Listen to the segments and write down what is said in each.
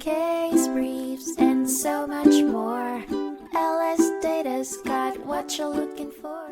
case briefs, and so much more. LSData's got what you're looking for.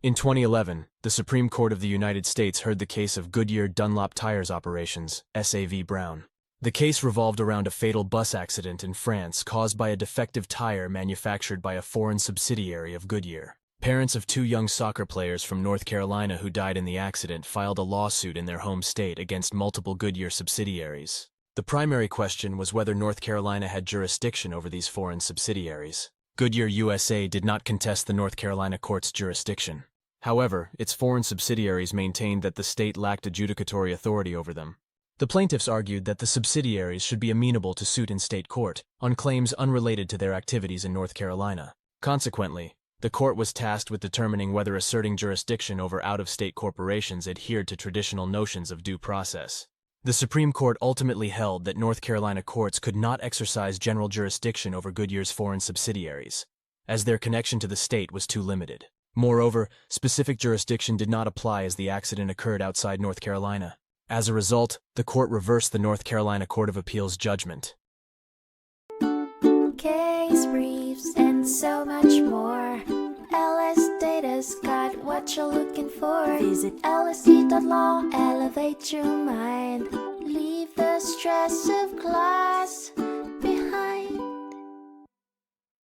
In 2011, the Supreme Court of the United States heard the case of Goodyear Dunlop Tires Operations, S.A.V. Brown. The case revolved around a fatal bus accident in France caused by a defective tire manufactured by a foreign subsidiary of Goodyear. Parents of two young soccer players from North Carolina who died in the accident filed a lawsuit in their home state against multiple Goodyear subsidiaries. The primary question was whether North Carolina had jurisdiction over these foreign subsidiaries. Goodyear USA did not contest the North Carolina court's jurisdiction. However, its foreign subsidiaries maintained that the state lacked adjudicatory authority over them. The plaintiffs argued that the subsidiaries should be amenable to suit in state court on claims unrelated to their activities in North Carolina. Consequently, the court was tasked with determining whether asserting jurisdiction over out-of-state corporations adhered to traditional notions of due process. The Supreme Court ultimately held that North Carolina courts could not exercise general jurisdiction over Goodyear's foreign subsidiaries, as their connection to the state was too limited. Moreover, specific jurisdiction did not apply as the accident occurred outside North Carolina. As a result, the court reversed the North Carolina Court of Appeals judgment. Case briefs, and so much more. LSData's got what you're looking for. Visit LSD.law, elevate your mind. Leave the stress of class.